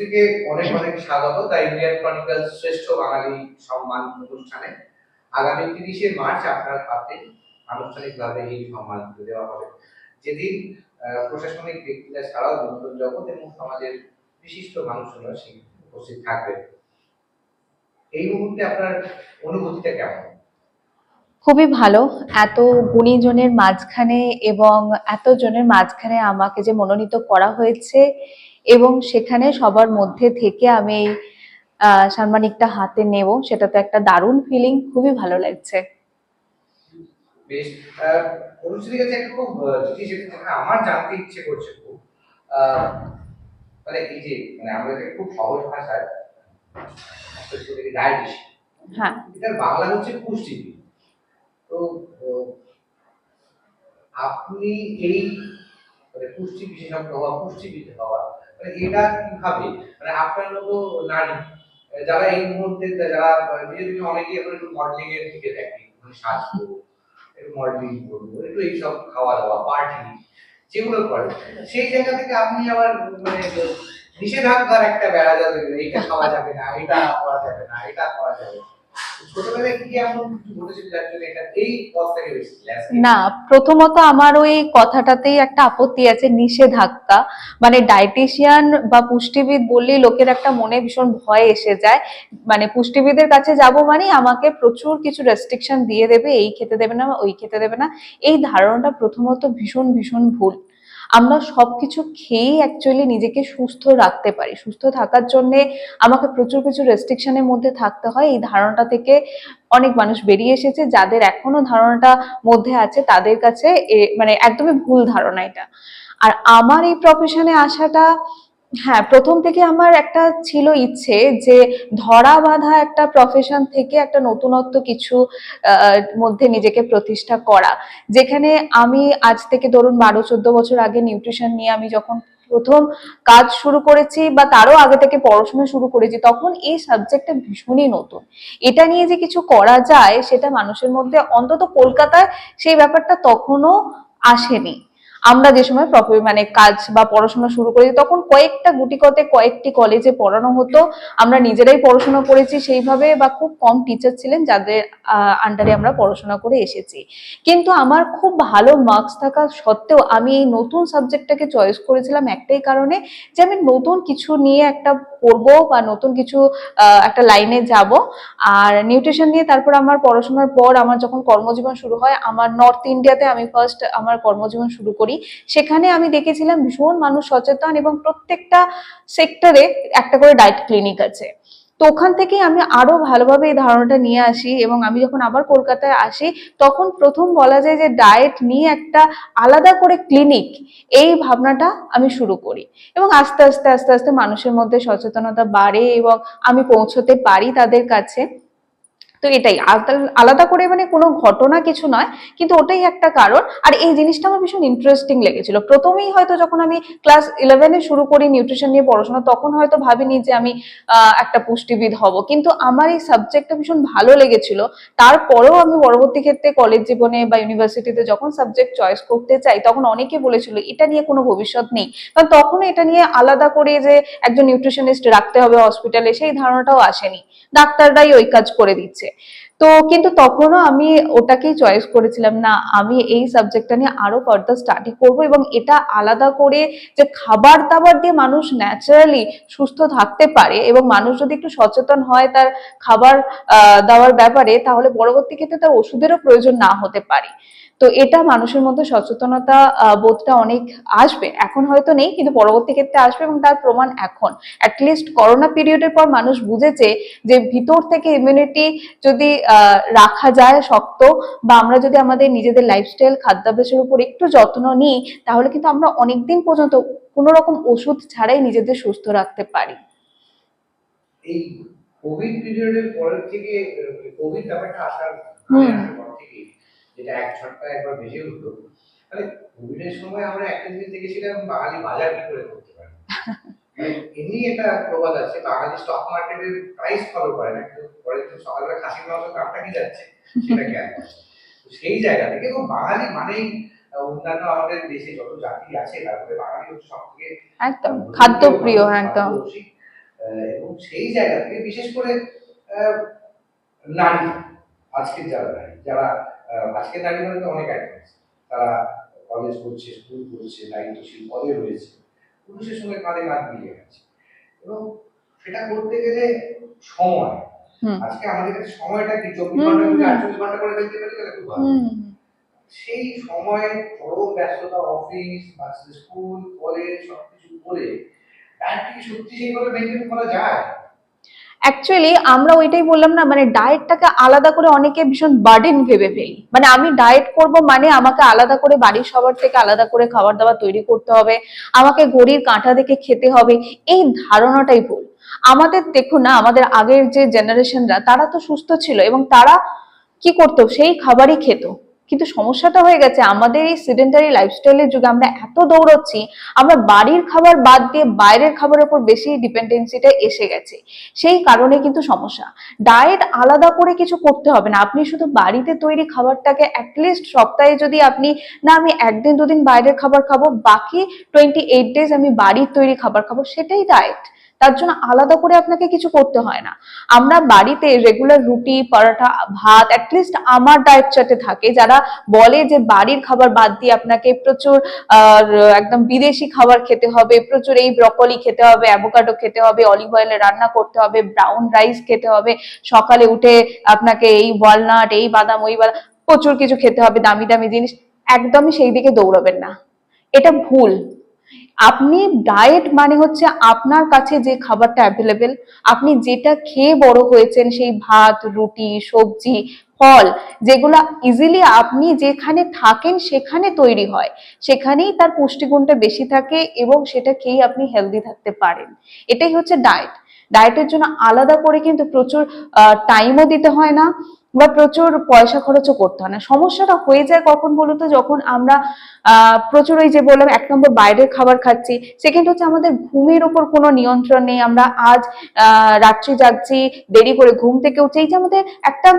থেকে অনেক অনেক স্বাগত দ্য ইন্ডিয়ান ক্রনিকলস শ্রেষ্ঠ বাঙালি সম্মান অনুষ্ঠানে। আগামী 30শে মার্চ আপনার হাতে আনুষ্ঠানিকভাবে এই সম্মান তুলে দেওয়া হবে, যেদিন প্রশাসনিক ব্যক্তিরা ছাড়াও বিনোদন জগৎ এবং সমাজের বিশিষ্ট মানুষজন সেখানে উপস্থিত থাকবেন। এই মুহূর্তে আপনার অনুভূতিটা কেমন? খুবই ভালো। এত গুণীজনের মাঝখানে এবং এত জনের মাঝখানে আমাকে যে মনোনীত করা হয়েছে এবং সেখানে সবার মধ্যে থেকে আমি এই সাম্মানিকটা হাতে নেব, সেটা তো একটা দারুণ ফিলিং, খুবই ভালো লাগছে। বেশ, অনুশ্রীর কাছে একটা খুব জিনিস যেটা আমার জানতে ইচ্ছে করছে খুব, মানে এই যে মানে আমরা খুব সহজ ভাষায় ডায়েটিশিয়ান, হ্যাঁ, এটার বাংলা হচ্ছে পুষ্টিবিদ। তো আপনি এই মানে পুষ্টি বিশেষজ্ঞ হওয়া, পুষ্টিবিদ হওয়া, মানে এটা কিভাবে, মানে আপনার মতো নারী যারা এই মুহূর্তে যারা নিজেদেরকে অনেকেই এখন একটু মডেলিং এর দিকে দেখে, মানে স্বাস্থ্য একটু মডেলিং করবো, একটু এইসব খাওয়া দাওয়া পার্টি যেগুলো করে, সেই জায়গা থেকে আপনি আবার মানে নিষেধাজ্ঞার একটা বেড়া যাবে, এইটা খাওয়া যাবে না, এটা করা যাবে না, এটা করা যাবে না। না, প্রথমত আমার ওই কথাটাতেই একটা আপত্তি আছে, নিষেধাজ্ঞা। মানে ডায়েটিশিয়ান বা পুষ্টিবিদ বললেই লোকের একটা মনে ভীষণ ভয় এসে যায়, মানে পুষ্টিবিদের কাছে যাব মানে আমাকে প্রচুর কিছু রেস্ট্রিকশন দিয়ে দেবে, এই খেতে দেবে না, ওই খেতে দেবে না। এই ধারণাটা প্রথমত ভীষণ ভীষণ ভুল। আমরা সবকিছু খেয়েই অ্যাকচুয়ালি নিজেকে সুস্থ রাখতে পারি। সুস্থ থাকার জন্য আমাকে প্রচুর কিছু রেস্ট্রিকশনের মধ্যে থাকতে হয়, এই ধারণাটা থেকে অনেক মানুষ বেরিয়ে এসেছে। যাদের এখনো ধারণাটা মধ্যে আছে তাদের কাছে মানে একদমই ভুল ধারণা এটা। আর আমার এই প্রফেশনে আসাটা, হ্যাঁ, প্রথম থেকে আমার একটা ছিল ইচ্ছে যে ধরা বাঁধা একটা প্রফেশন থেকে একটা নতুনত্ব কিছু মধ্যে নিজেকে প্রতিষ্ঠা করা, যেখানে আমি আজ থেকে ধরুন 12-14 বছর আগে নিউট্রিশন নিয়ে আমি যখন প্রথম কাজ শুরু করেছি বা তারও আগে থেকে পড়াশোনা শুরু করেছি, তখন এই সাবজেক্টটা ভীষণই নতুন। এটা নিয়ে যে কিছু করা যায় সেটা মানুষের মধ্যে, অন্তত কলকাতায় সেই ব্যাপারটা তখনও আসেনি। আমরা যে সময় মানে কাজ বা পড়াশোনা শুরু করেছি তখন কয়েকটা গুটিকতে কয়েকটি কলেজে পড়ানো হতো, আমরা নিজেরাই পড়াশোনা করেছি সেইভাবে, বা খুব কম টিচার ছিলেন যাদের আন্ডারে আমরা পড়াশোনা করে এসেছি। কিন্তু আমার খুব ভালো মার্কস থাকা সত্ত্বেও আমি এই নতুন সাবজেক্টটাকে চয়েস করেছিলাম একটাই কারণে, যে আমি নতুন কিছু নিয়ে একটা পড়বো বা নতুন কিছু একটা লাইনে যাব। আর নিউট্রিশন নিয়ে তারপর আমার পড়াশোনার পর আমার যখন কর্মজীবন শুরু হয়, আমার নর্থ ইন্ডিয়াতে আমি ফার্স্ট আমার কর্মজীবন শুরু করি, সেখানে আমি দেখেছিলাম ভীষণ মানুষ সচেতন এবং প্রত্যেকটা সেক্টরে একটা করে ডায়েট ক্লিনিক আছে। তো ওখান থেকেই আমি আরো ভালোভাবে এই ধারণাটা নিয়ে আসি, এবং আমি যখন আবার কলকাতায় আসি তখন প্রথম বলা যায় যে ডায়েট নিয়ে একটা আলাদা করে ক্লিনিক, এই ভাবনাটা আমি শুরু করি। এবং আস্তে আস্তে আস্তে আস্তে মানুষের মধ্যে সচেতনতা বাড়ে এবং আমি পৌঁছতে পারি তাদের কাছে। তো এটাই আলাদা করে মানে কোনো ঘটনা কিছু নয়, কিন্তু ওটাই একটা কারণ। আর এই জিনিসটা আমার ভীষণ ইন্টারেস্টিং লেগেছিল প্রথমেই। হয়তো যখন আমি ক্লাস 11-এ শুরু করি নিউট্রিশন নিয়ে পড়াশোনা, তখন হয়তো ভাবিনি যে আমি একটা পুষ্টিবিদ হব, কিন্তু আমার এই সাবজেক্টটা ভীষণ ভালো লেগেছিল। তারপরেও আমি পরবর্তী ক্ষেত্রে কলেজ জীবনে বা ইউনিভার্সিটিতে যখন সাবজেক্ট চয়েস করতে চাই, তখন অনেকে বলেছিল এটা নিয়ে কোনো ভবিষ্যৎ নেই, কারণ তখন এটা নিয়ে আলাদা করে যে একজন নিউট্রিশনিস্ট রাখতে হবে হসপিটালে, সেই ধারণাটাও আসেনি, ডাক্তাররাই ওই কাজ করে দিচ্ছে। তো কিন্তু তখনও আমি ওটাকেই চয়েস করেছিলাম, না আমি এই সাবজেক্টটা নিয়ে আরো ফার্দার স্টাডি করব, এবং এটা আলাদা করে যে খাবার দাবার দিয়ে মানুষ ন্যাচারালি সুস্থ থাকতে পারে, এবং মানুষ যদি একটু সচেতন হয় তার খাবার দাবার ব্যাপারে, তাহলে পরবর্তী ক্ষেত্রে তার ওষুধেরও প্রয়োজন না হতে পারে। তো এটা মানুষের মধ্যে সচেতনতা বোধটা অনেক আসবে, এখন হয়তো নেই কিন্তু পরবর্তী ক্ষেত্রে আসবে, এবং তার প্রমাণ এখন অ্যাটলিস্ট করোনা পিরিয়ডের পর মানুষ বুঝেছে যে ভিতর থেকে ইমিউনিটি যদি রাখা যায় শক্ত, বা আমরা যদি আমাদের নিজেদের লাইফস্টাইল খাদ্যাভ্যাসের উপর একটু যত্ন নিই, তাহলে কিন্তু আমরা অনেকদিন পর্যন্ত কোনো রকম ওষুধ ছাড়াই নিজেদের সুস্থ রাখতে পারি। এই কোভিড পিরিয়ডের পরের থেকে, কোভিড ব্যাপারটা আসার পর থেকে, যেটা এক ঝটকায় একবার বেজে উঠলো, মানে কোভিডের সময় আমরা একটা জিনিস দেখেছিলাম, বাঙালি বাজার কি করে করতে পারে। এমনি একটা প্রবাদ আছে, বাঙালি স্টক মার্কেটের প্রাইস ফলো করে না, কিন্তু পরে তো সকালবেলা খাসির মাংসের দামটা কি যাচ্ছে সেটা খেয়াল করে। সেই জায়গা থেকে এবং বাঙালি মানেই অন্যান্য আমাদের দেশে যত জাতি আছে তার মধ্যে বাঙালি হচ্ছে সব থেকে একদম খাদ্যপ্রিয়, একদম এবং সেই জায়গা থেকে বিশেষ করে আহ, নারী, আজকের যারা নারী, যারা আজকের নারী মানে তো অনেক অ্যাডভান্স, তারা কলেজ করছে, স্কুল করছে, দায়িত্বশীল পদে রয়েছে, পুরুষের সঙ্গে কাঁধে কাঁধ মিলিয়ে গেছে। এবং সেটা করতে গেলে সময়, হুম আজকে আমাদের কাছে সময়টা কি 24 হুম ঘন্টা হুম যদি হুম 48 ঘন্টা করে ফেলতে পারি তাহলে খুব ভালো। হুম সেই সময়ে চরম ব্যস্ততা, অফিস, স্কুল, কলেজ সবকিছু করে ডায়েটটা কি সত্যি সেইভাবে মেনটেন করা যায়? অ্যাকচুয়ালি আমরা ওইটাই বললাম না, মানে ডায়েটটাকে আলাদা করে অনেকে ভীষণ বার্ডেন ভেবে ফেলি, মানে আমি ডায়েট করব মানে আমাকে আলাদা করে বাড়ির সবার থেকে আলাদা করে খাবার দাবার তৈরি করতে হবে, আমাকে ঘড়ির কাঁটা দেখে খেতে হবে। এই ধারণাটাই ভুল। আমাদের দেখুন না, আমাদের আগের যে জেনারেশনরা তারা তো সুস্থ ছিল এবং তারা কি করতো, সেই খাবারই খেত। কিন্তু সমস্যাটা হয়ে গেছে আমাদের এই সিডেন্টারি লাইফস্টাইলের যুগে আমরা এত দৌড়চ্ছি, আমরা বাড়ির খাবার বাদ দিয়ে বাইরের খাবারের উপর বেশি ডিপেন্ডেন্সিটা এসে গেছে। সেই কারণে কিন্তু সমস্যা। ডায়েট আলাদা করে কিছু করতে হবে না, আপনি শুধু বাড়িতে তৈরি খাবারটাকে অ্যাটলিস্ট সপ্তাহে যদি আপনি, না আমি একদিন দুদিন বাইরের খাবার খাবো, বাকি 28 ডেজ আমি বাড়ির তৈরি খাবার খাবো, সেটাই ডায়েট। তার জন্য আলাদা করে আপনাকে কিছু করতে হয় না। আমরা বাড়িতে রেগুলার রুটি পরোটা ভাত অ্যাটলিস্ট আমার ডায়েট চার্টে থাকে, যারা বলে যে বাড়ির খাবার বাদ দিয়ে আপনাকে প্রচুর একদম বিদেশি খাবার খেতে হবে, প্রচুর এই ব্রকলি খেতে হবে, অ্যাভোকাডো খেতে হবে, অলিভ অয়েলে রান্না করতে হবে, ব্রাউন রাইস খেতে হবে, সকালে উঠে আপনাকে এই ওয়ালনাট, এই বাদাম, ওই বাদাম, প্রচুর কিছু খেতে হবে, দামি দামি জিনিস। একদমই সেই দিকে দৌড়াবেন না, এটা ভুল। আপনি ডায়েট মানে হচ্ছে আপনার কাছে যে খাবারটা অ্যাভেলেবেল, আপনি যেটা খেয়ে বড় হয়েছেন, সেই ভাত রুটি সবজি ফল, যেগুলা ইজিলি আপনি যেখানে থাকেন সেখানে তৈরি হয়, সেখানেই তার পুষ্টিগুণটা বেশি থাকে এবং সেটা খেয়ে আপনি হেলদি থাকতে পারেন। এটাই হচ্ছে ডায়েট। ডায়েটের জন্য আলাদা করে কিন্তু প্রচুর টাইমও দিতে হয় না বা প্রচুর পয়সা খরচও করতে হয় না। সমস্যাটা হয়ে যায় কখন বলতো, যখন আমরা প্রচুর ওই যে বললাম, এক নম্বর বাইরের খাবার খাচ্ছি, সেকেন্ড হচ্ছে আমাদের ঘুমের উপর কোনো নিয়ন্ত্রণ নেই, আমরা আজ রাত্রি জাগছি, দেরি করে ঘুম থেকে উঠছি, এই যে আমাদের একটা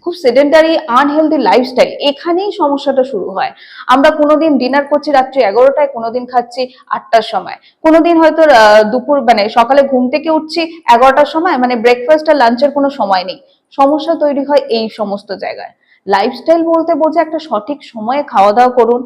খুব সেডেন্টারি আনহেলদি লাইফস্টাইল, এখানেই সমস্যাটা শুরু হয়। আমরা কোনোদিন ডিনার করছি রাত্রি 11টায়, কোনোদিন খাচ্ছি 8টার সময়, কোনোদিন হয়তো দুপুর মানে সকালে ঘুম থেকে উঠছি 11টার সময়, মানে ব্রেকফাস্ট আর লাঞ্চের কোনো সময় নেই। সমস্যা তৈরি হয় এই সমস্ত জায়গায়। লাইফস্টাইল বলতে বোঝে একটা সঠিক সময়ে খাওয়া দাওয়া করুন,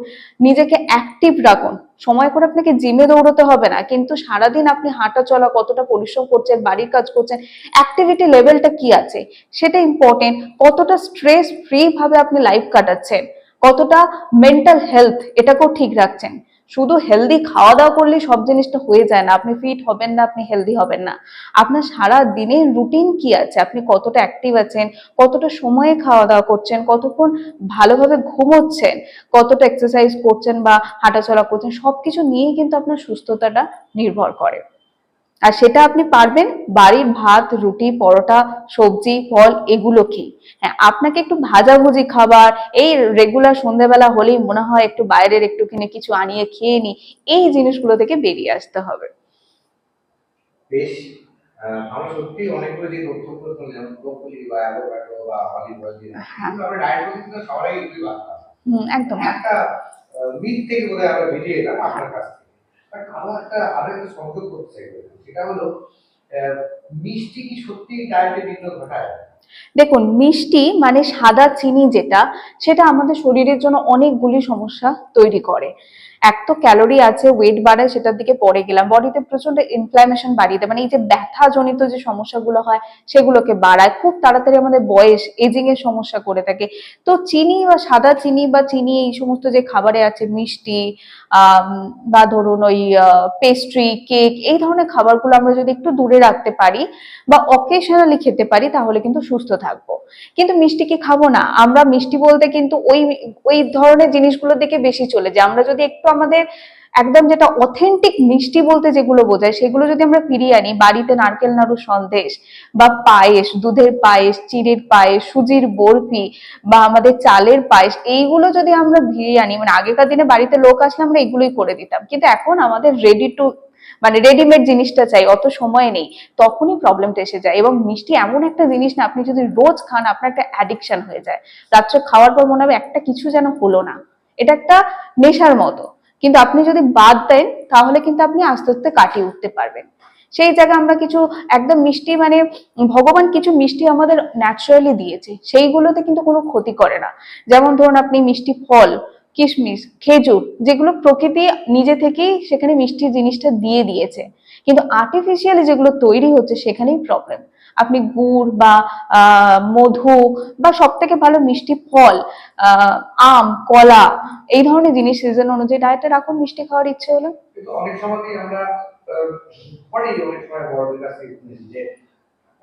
নিজেকে অ্যাক্টিভ রাখুন। সময় করে আপনাকে জিমে দৌড়তে হবে না, কিন্তু সারাদিন আপনি হাঁটা চলা কতটা পরিশ্রম করছেন, বাড়ির কাজ করছেন, অ্যাক্টিভিটি লেভেলটা কি আছে সেটা ইম্পর্টেন্ট। কতটা স্ট্রেস ফ্রি ভাবে আপনি লাইফ কাটাচ্ছেন, কতটা মেন্টাল হেলথ এটাকেও ঠিক রাখছেন। শুধু হেলদি খাওয়া দাওয়া করলে সব জিনিসটা হয়ে যায় না, আপনি ফিট হবেন না, আপনি হেলদি হবেন না। আপনার সারা দিনের রুটিন কি আছে, আপনি কতটা অ্যাক্টিভ আছেন, কতটা সময়ে খাওয়া দাওয়া করছেন, কতক্ষণ ভালোভাবে ঘুমোচ্ছেন, কতটা এক্সারসাইজ করছেন বা হাঁটাচলা করছেন, সবকিছু নিয়েই কিন্তু আপনার সুস্থতাটা নির্ভর করে। আর সেটা আপনি পারবেন বাড়ির ভাত রুটি পরোটা সবজি ফল এগুলো খেয়ে। হ্যাঁ, আপনাকে একটু ভাজাভুজি খাবার, এই রেগুলার সন্ধ্যাবেলা হলেই মনে হয় একটু বাইরের একটুখানি কিছু আনিয়ে খেয়ে নি, এই জিনিসগুলো থেকে বেরিয়ে আসতে হবে। বেশ, আমরা সত্যি অনেকগুলো যে তথ্যগুলো শুনলাম, ব্রোকলি বা অ্যাভোকাডো বা অলিভ অয়েল, হ্যাঁ, এগুলো আমরা ডায়েট বলতে কিন্তু সবাই এগুলোই ভাবতাম। একদম। একটা মিথ থেকে বোধহয় আমরা বেরিয়ে এলাম আপনার কাছ থেকে। বাট আমার আরো একটা সংযোগ করতে চাই, সেটা হলো আহ, মিষ্টি কি সত্যি ডায়েটে বিঘ্ন ঘটায়? দেখুন, মিষ্টি মানে সাদা চিনি যেটা, সেটা আমাদের শরীরের জন্য অনেকগুলি সমস্যা তৈরি করে। এক তো ক্যালোরি আছে, ওয়েট বাড়ায়, সেটার দিকে পরে গেলাম, বডিতে প্রচন্ড ইনফ্ল্যামেশন বাড়িয়ে দেয়, মানে এই যে ব্যথা জনিত যে সমস্যাগুলো হয় সেগুলোকে বাড়ায়, খুব তাড়াতাড়ি আমাদের বয়স এজিং এর সমস্যা করে থাকে। তো চিনি বা সাদা চিনি বা চিনি এই সমস্ত যে খাবারে আছে, মিষ্টি আহ বা ধরুন ওই পেস্ট্রি কেক, এই ধরনের খাবারগুলো আমরা যদি একটু দূরে রাখতে পারি বা অকেশনালি খেতে পারি, তাহলে কিন্তু সুস্থ থাকবো। কিন্তু মিষ্টি কি খাবো না? আমরা মিষ্টি বলতে কিন্তু ওই ওই ধরনের জিনিসগুলোর দিকে বেশি চলে যাই। আমরা যদি একটু আমাদের একদম যেটা অথেন্টিক মিষ্টি বলতে যেগুলো বোঝায় সেগুলো যদি আমরা ফিরিয়ে আনি, বাড়িতে নারকেল নাড়ু সন্দেশ বা পায়েস, দুধের পায়েস, চিড়ের পায়েস, সুজির বরফি বা আমাদের চালের পায়েস, এইগুলো যদি আমরা ফিরিয়ে আনি, মানে আগেকার দিনে বাড়িতে লোক আসলে আমরা এগুলোই করে দিতাম, কিন্তু এখন আমাদের রেডি টু মানে রেডিমেড জিনিসটা চাই, অত সময় নেই, তখনই প্রবলেমটা এসে যায়। এবং মিষ্টি এমন একটা জিনিস না, আপনি যদি রোজ খান আপনার একটা অ্যাডিকশন হয়ে যায়, রাত্রে খাওয়ার পর মনে হবে একটা কিছু যেন হলো না, এটা একটা নেশার মতো। কিন্তু আপনি যদি বাদ দেন তাহলে কিন্তু আপনি আস্তে আস্তে কাটিয়ে উঠতে পারবেন। সেই জায়গায় আমরা কিছু একদম মিষ্টি, মানে ভগবান কিছু মিষ্টি আমাদের ন্যাচারালি দিয়েছে, সেইগুলোতে কিন্তু কোনো ক্ষতি করে না। যেমন ধরুন আপনি মিষ্টি ফল, কিশমিশ, খেজুর, যেগুলো প্রকৃতি নিজে থেকেই সেখানে মিষ্টি জিনিসটা দিয়ে দিয়েছে, কিন্তু আর্টিফিশিয়ালি যেগুলো তৈরি হচ্ছে সেখানেই প্রবলেম। আপনি গুড় বা মধু বা সব থেকে ভালো মিষ্টি ফল, আহ আম, কলা, এই ধরনের জিনিস সিজন অনুযায়ী ডায়েটে রাখুন মিষ্টি খাওয়ার ইচ্ছে হলে। কিন্তু অনেক সময়তেই আমরা আহ, পরেই অনেক সময় বড়দের কাছে শুনেছি যে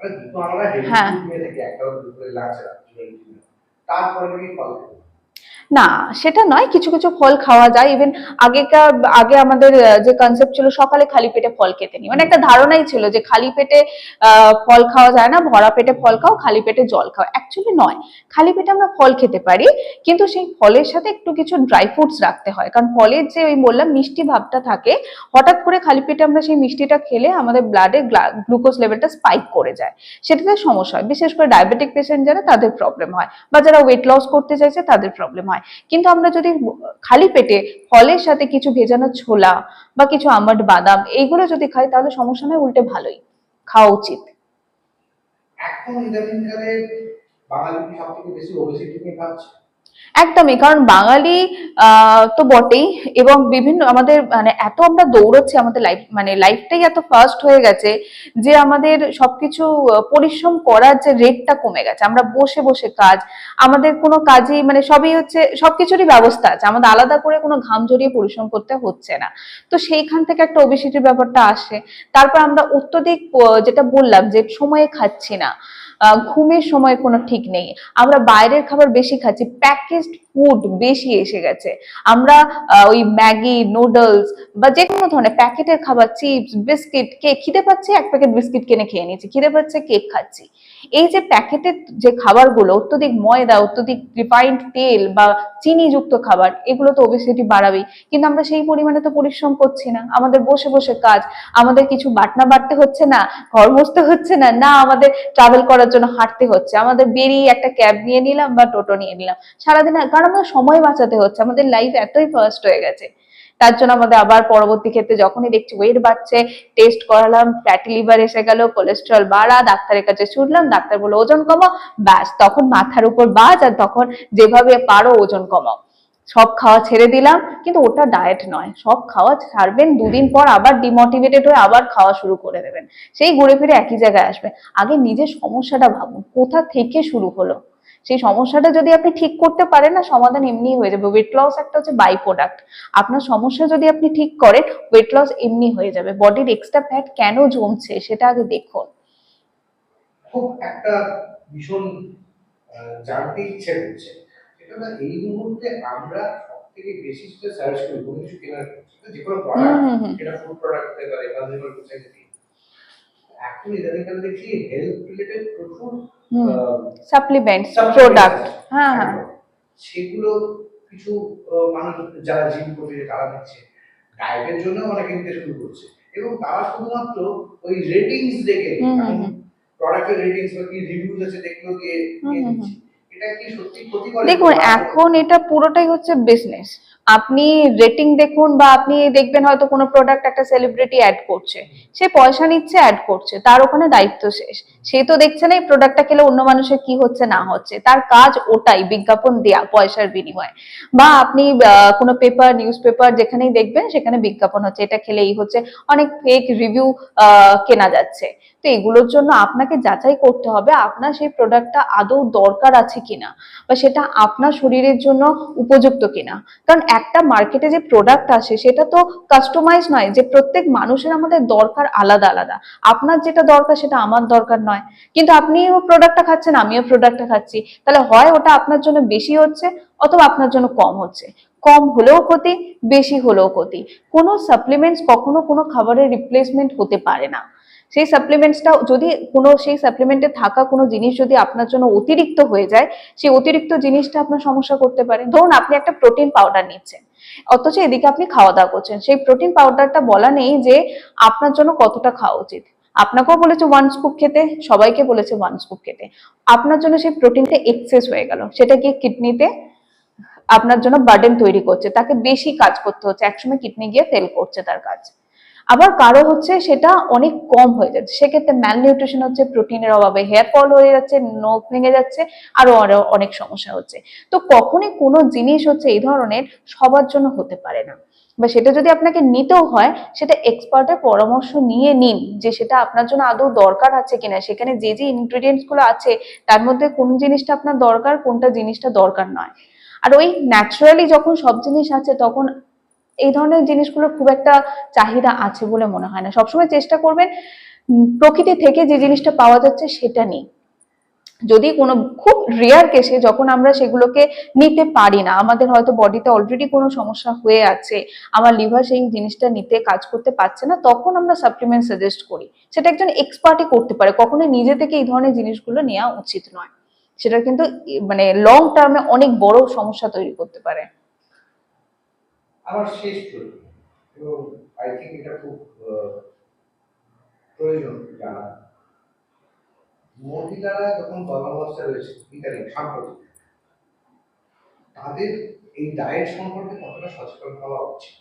দুটো আমরা হেলদি হ্যাঁ, ফুড নিয়ে থাকি, একটা হলো দুপুরে লাঞ্চ, তারপরে নাকি ফল খাবো। না সেটা নয়, কিছু কিছু ফল খাওয়া যায়। ইভেন আগে আমাদের যে কনসেপ্ট ছিল সকালে খালি পেটে ফল খেতে নি, মানে একটা ধারণাই ছিল যে খালি পেটে ফল খাওয়া যায় না, ভরা পেটে ফল খাও, খালি পেটে জল খাও। অ্যাকচুয়ালি নয়, খালি পেটে আমরা ফল খেতে পারি, কিন্তু সেই ফলের সাথে একটু কিছু ড্রাই ফ্রুটস রাখতে হয়, কারণ ফলের যে ওই বললাম মিষ্টি ভাবটা থাকে, হঠাৎ করে খালি পেটে আমরা সেই মিষ্টিটা খেলে আমাদের ব্লাডে গ্লুকোজ লেভেলটা স্পাইক করে যায়, সেটাতে সমস্যা হয়। বিশেষ করে ডায়াবেটিক পেশেন্ট যারা, তাদের প্রবলেম হয়, বা যারা ওয়েট লস করতে চাইছে তাদের প্রবলেম হয়। কিন্তু আমরা যদি খালি পেটে ফলের সাথে কিছু ভেজানো ছোলা বা কিছু আমন্ড, বাদাম, এইগুলো যদি খাই তাহলে সমস্যা নয়, উল্টে ভালোই খাওয়া উচিত। এখন ইদানিংকালে বাঙালি কি সব থেকে বেশি ওবেসিটি নিয়ে ভাবছে? একদমই, কারণ বাঙালি তো বটেই, এবং বিভিন্ন আমাদের মানে এত আমরা দৌড়চ্ছি, আমাদের লাইফ মানে লাইফটাই এত ফাস্ট হয়ে গেছে যে আমাদের সবকিছু পরিশ্রম করার যে রেটটা কমে গেছে। আমরা বসে বসে কাজ, আমাদের কোনো কাজই মানে সবই হচ্ছে, সবকিছুরই ব্যবস্থা আছে, আমাদের আলাদা করে কোনো ঘাম ঝরিয়ে পরিশ্রম করতে হচ্ছে না। তো সেইখান থেকে একটা ওবেসিটির ব্যাপারটা আসে। তারপর আমরা অত্যধিক যেটা বললাম যে সময়ে খাচ্ছি না, ঘুমের সময় কোনো ঠিক নেই, আমরা বাইরের খাবার বেশি খাচ্ছি, প্যাকেজড ফুড বেশি এসে গেছে। আমরা ওই ম্যাগি, নুডলস বা যে কোনো ধরনের প্যাকেটের খাবার, চিপস, বিস্কিট, কেক, খিদে পাচ্ছে এক প্যাকেট বিস্কিট কিনে খেয়ে নিচ্ছি, খিদে পাচ্ছে কেক খাচ্ছি। এই যে প্যাকেটের যে খাবারগুলো, অত্যধিক ময়দা, অত্যধিক রিফাইন্ড তেল বা চিনি যুক্ত খাবার, এগুলো তো ওবেসিটি বাড়াবেই। কিন্তু আমরা সেই পরিমাণে তো পরিশ্রম করছি না, আমাদের বসে বসে কাজ, আমাদের কিছু বাটনা বাটতে হচ্ছে না, ঘর মুছতে হচ্ছে না, না আমাদের ট্রাভেল করার জন্য হাঁটতে হচ্ছে, আমাদের বেরিয়ে একটা ক্যাব নিয়ে নিলাম বা টোটো নিয়ে নিলাম সারাদিন, কারণ আমাদের সময় বাঁচাতে হচ্ছে, আমাদের লাইফ এতই ফাস্ট হয়ে গেছে। তার জন্য আমাদের আবার পরবর্তী ক্ষেত্রে যখনই দেখছি ওয়েট বাড়ছে, টেস্ট করালাম, ফ্যাটি লিভার এসে গেল, কোলেস্ট্রল বাড়া, ডাক্তারের কাছে ছুটলাম, ডাক্তার বললো ওজন কমাও, ব্যাস তখন মাথার উপর বাজ, আর তখন যেভাবে পারো ওজন কমাও। সব খাওয়া ছেড়ে দিলাম, কিন্তু ওটা ডায়েট নয়, সব খাওয়া ছাড়বেন, দুদিন পর আবার ডিমোটিভেটেড হয়ে আবার খাওয়া শুরু করে দেবেন, সেই ঘুরে ফিরে একই জায়গায় আসবে। আগে নিজের সমস্যাটা ভাবুন, কোথা থেকে শুরু হলো, সেই সমস্যাটা যদি আপনি ঠিক করতে পারেন না, সমাধান এমনি হয়ে যাবে। ওয়েট লস একটা হচ্ছে বাই প্রোডাক্ট, আপনার সমস্যা যদি আপনি ঠিক করেন, ওয়েট লস এমনি হয়ে যাবে। বডির এক্সট্রা ফ্যাট কেন জমছে সেটা আগে দেখুন। খুব একটা ভীষণ জানতে ইচ্ছে করছে, সেটা না এই মুহূর্তে আমরা সব থেকে বেশি যেটা সার্চ করি কোনো কিছু কেনার ক্ষেত্রে, যে কোনো হুম প্রোডাক্ট, হুম হুম সেটা ফুড প্রোডাক্ট হতে পারে, কনজিউমার গুডস হতে পারে, এখন ইদানিংকালে দেখছি হেলথ রিলেটেড প্রচুর হুম সাপ্লিমেন্টস, সাপ্লিমেন্টস প্রোডাক্ট, আছে। হ্যাঁ হ্যাঁ। একদম। সেগুলো কিছু মানুষ যারা জিম করছে তারা দিচ্ছে, ডায়েটের জন্য অনেকে নিতে শুরু করছে, এবং তারা শুধুমাত্র ওই রেটিংস দেখে, হুম হুম এখন হুম প্রোডাক্টের রেটিংস বা কি রিভিউজ আছে দেখলেও দিয়ে হুম দিয়ে হুম হুম। দিচ্ছে। এটা কি সত্যি ক্ষতি করে দেখুন, বাড়াতে? এখন এটা পুরোটাই হচ্ছে বিজনেস। আপনি রেটিং দেখুন, বা আপনি দেখবেন হয়তো কোনো প্রোডাক্ট একটা সেলিব্রিটি অ্যাড করছে, সে পয়সা নিচ্ছে, অ্যাড করছে, তার ওখানে দায়িত্ব শেষ। সে তো দেখছে না এই প্রোডাক্টটা খেলে অন্য মানুষের কি হচ্ছে না হচ্ছে, তার কাজ ওটাই, বিজ্ঞাপন দেয়া পয়সার বিনিময়ে। বা আপনি কোনো পেপার, নিউজ পেপার যেখানেই দেখবেন সেখানে বিজ্ঞাপন হচ্ছে, এটা খেলে এই হচ্ছে, অনেক ফেক রিভিউ কেনা যাচ্ছে। তো এগুলোর জন্য আপনাকে যাচাই করতে হবে আপনার সেই প্রোডাক্টটা আদৌ দরকার আছে কিনা, বা সেটা আপনার শরীরের জন্য উপযুক্ত কিনা। কারণ একটা মার্কেটে যে প্রোডাক্ট আসে সেটা তো কাস্টমাইজ নয়, যে প্রত্যেক মানুষের আমাদের দরকার আলাদা আলাদা। আপনার যেটা দরকার সেটা আমার দরকার নয়, কিন্তু আপনিও প্রোডাক্টটা খাচ্ছেন, আমিও প্রোডাক্টটা খাচ্ছি, তাহলে হয় ওটা আপনার জন্য বেশি হচ্ছে, অথবা আপনার জন্য কম হচ্ছে। কম হলেও ক্ষতি, বেশি হলেও ক্ষতি। কোনো সাপ্লিমেন্টস কখনো কোনো খাবারের রিপ্লেসমেন্ট হতে পারে না। সেই সাপ্লিমেন্টসটা যদি কোনো, সেই সাপ্লিমেন্টে থাকা কোনো জিনিস যদি আপনার জন্য অতিরিক্ত হয়ে যায়, সেই অতিরিক্ত জিনিসটা আপনার সমস্যা করতে পারে। ধরুন আপনি একটা প্রোটিন পাউডার নিচ্ছেন, অথচ এদিকে আপনি খাওয়া দাওয়া করছেন, সেই প্রোটিন পাউডারটা বলা নেই যে আপনার জন্য কতটা খাওয়া উচিত। আপনাকেও বলেছে 1 স্কুপ খেতে, সবাইকে বলেছে 1 স্কুপ খেতে, আপনার জন্য সেই প্রোটিনটা এক্সেস হয়ে গেল, সেটা গিয়ে কিডনিতে আপনার জন্য বার্ডেন তৈরি করছে, তাকে বেশি কাজ করতে হচ্ছে, একসময় কিডনি গিয়ে ফেল করছে তার কাজ। আবার কারো হচ্ছে সেটা অনেক কম হয়ে যাচ্ছে, সেক্ষেত্রে ম্যালনিউট্রিশন হচ্ছে, প্রোটিনের অভাবে হেয়ার ফল হয়ে যাচ্ছে, নখ ভেঙে যাচ্ছে, আরো আরো অনেক সমস্যা হচ্ছে। তো কখনই কোনো জিনিস হচ্ছে এই ধরনের সবার জন্য হতে পারে না, বা সেটা যদি আপনাকে নিতেও হয় সেটা এক্সপার্টের পরামর্শ নিয়ে নিন যে সেটা আপনার জন্য আদৌ দরকার আছে কিনা, সেখানে যে যে ইনগ্রিডিয়েন্টস গুলো আছে তার মধ্যে কোন জিনিসটা আপনার দরকার, কোনটা জিনিসটা দরকার নয়। আর ওই ন্যাচারালি যখন সব জিনিস আছে তখন এই ধরনের জিনিসগুলোর খুব একটা চাহিদা আছে বলে মনে হয় না। সবসময় চেষ্টা করবেন প্রকৃতি থেকে যে জিনিসটা পাওয়া যাচ্ছে সেটা নিই। যদি কোনো খুব রেয়ার কেসে যখন আমরা সেগুলোকে নিতে পারি না, আমাদের হয়তো বডিতে অলরেডি কোনো সমস্যা হয়ে আছে, আমার লিভার সেই জিনিসটা নিতে কাজ করতে পারছে না, তখন আমরা সাপ্লিমেন্ট সাজেস্ট করি। সেটা একজন এক্সপার্টই করতে পারে, কখনোই নিজে থেকে এই ধরনের জিনিসগুলো নেওয়া উচিত নয়। সেটা কিন্তু মানে লং টার্মে অনেক বড় সমস্যা তৈরি করতে পারে। আমার শেষ প্রশ্ন, এবং আই থিঙ্ক এটা খুব প্রয়োজন জানা, মহিলারা যখন গর্ভাবস্থায় রয়েছে ইদানিং সাম্প্রতিক, তাদের এই ডায়েট সম্পর্কে কতটা সচেতন হওয়া উচিত?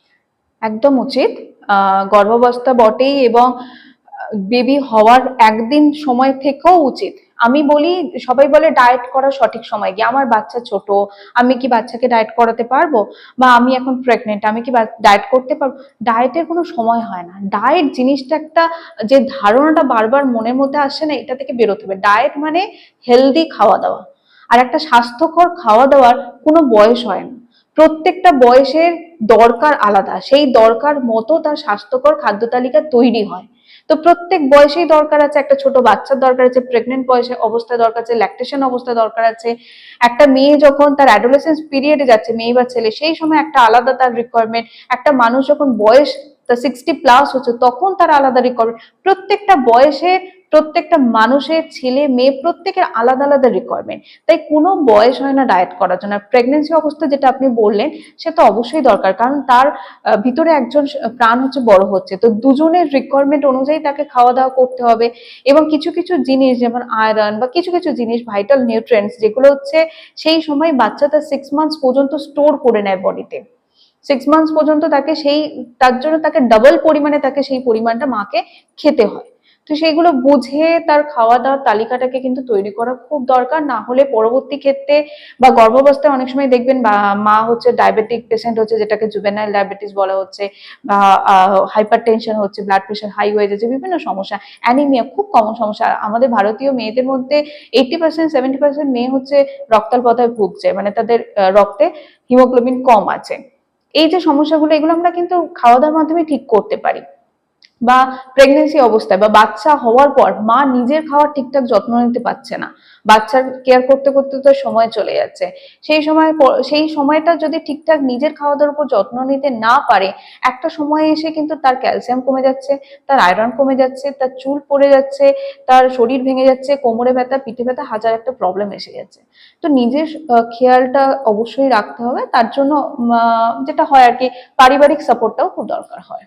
একদম উচিত। গর্ভাবস্থা বটেই, এবং বেবি হওয়ার একদিন সময় থেকেও উচিত। আমি বলি, সবাই বলে ডায়েট করার সঠিক সময় কি, আমার বাচ্চা ছোট, আমি কি বাচ্চাকে ডায়েট করাতে পারবো, বা আমি এখন প্রেগনেন্ট, আমি কি ডায়েট করতে পারবো? ডায়েটের কোনো সময় হয় না। ডায়েট জিনিসটা একটা, যে ধারণাটা বারবার মনের মধ্যে আসছে না, এটা থেকে বেরোতে হবে। ডায়েট মানে হেলদি খাওয়া দাওয়া, আর একটা স্বাস্থ্যকর খাওয়া দাওয়ার কোনো বয়স হয় না। প্রত্যেকটা বয়সের দরকার আলাদা, সেই দরকার মতো তার স্বাস্থ্যকর খাদ্য তালিকা তৈরি হয়। তো প্রত্যেক বয়সেই দরকার আছে, একটা ছোট বাচ্চার দরকার আছে, প্রেগনেন্ট বয়সে অবস্থায় দরকার আছে, ল্যাকটেশন অবস্থায় দরকার আছে, একটা মেয়ে যখন তার অ্যাডোলেসেন্স পিরিয়ডে যাচ্ছে, মেয়ে বা ছেলে, সেই সময় একটা আলাদা তার রিকোয়ারমেন্ট, একটা মানুষ যখন বয়স তার 60+ হচ্ছে তখন তার আলাদা রিকোয়ারমেন্ট। প্রত্যেকটা বয়সে প্রত্যেকটা মানুষের, ছেলে মেয়ে প্রত্যেকের আলাদা আলাদা রিকোয়ারমেন্ট। তাই কোনো বয়স হয় না ডায়েট করার জন্য। প্রেগনেন্সি অবস্থা যেটা আপনি বললেন, সে তো অবশ্যই দরকার, কারণ তার ভিতরে একজন প্রাণ হচ্ছে বড় হচ্ছে, তো দুজনের রিকোয়ারমেন্ট অনুযায়ী তাকে খাওয়া দাওয়া করতে হবে। এবং কিছু কিছু জিনিস যেমন আয়রন বা কিছু কিছু জিনিস, ভাইটাল নিউট্রিয়েন্টস, যেগুলো হচ্ছে সেই সময় বাচ্চা তার 6 মান্থস পর্যন্ত স্টোর করে নেয় বডিতে। 6 মান্থস পর্যন্ত তাকে সেই, তার জন্য তাকে ডাবল পরিমাণে তাকে সেই পরিমাণটা মাকে খেতে হয়। তো সেইগুলো বুঝে তার খাওয়া দাওয়ার তালিকাটাকে কিন্তু তৈরি করা খুব দরকার, না হলে পরবর্তী ক্ষেত্রে বা গর্ভাবস্থায় অনেক সময় দেখবেন বা মা হচ্ছে ডায়াবেটিক পেশেন্ট হচ্ছে, যেটাকে জুভেনাইল ডায়াবেটিস বলা হচ্ছে, বা হাইপার টেনশন হচ্ছে, ব্লাড প্রেশার হাই হয়ে যাচ্ছে, বিভিন্ন সমস্যা, অ্যানিমিয়া খুব কমন সমস্যা। আমাদের ভারতীয় মেয়েদের মধ্যে 80% 70% মেয়ে হচ্ছে রক্তাল্পতায় ভুগছে, মানে তাদের রক্তে হিমোগ্লোবিন কম আছে। এই যে সমস্যাগুলো, এগুলো আমরা কিন্তু খাওয়া দাওয়ার মাধ্যমে ঠিক করতে পারি। বা প্রেগনেন্সি অবস্থায় বা বাচ্চা হওয়ার পর মা নিজের খাওয়ার ঠিকঠাক যত্ন নিতে পারছে না, বাচ্চার কেয়ার করতে করতে তো সময় চলে যাচ্ছে, সেই সময়টা যদি ঠিকঠাক নিজের খাওয়া দাওয়ার উপর যত্ন নিতে না পারে, একটা সময় এসে কিন্তু তার ক্যালসিয়াম কমে যাচ্ছে, তার আয়রন কমে যাচ্ছে, তার চুল পড়ে যাচ্ছে, তার শরীর ভেঙে যাচ্ছে, কোমরে ব্যথা, পিঠে ব্যথা, হাজার একটা প্রবলেম এসে যাচ্ছে। তো নিজের খেয়ালটা অবশ্যই রাখতে হবে। তার জন্য যেটা হয় আর কি, পারিবারিক সাপোর্টটাও খুব দরকার হয়।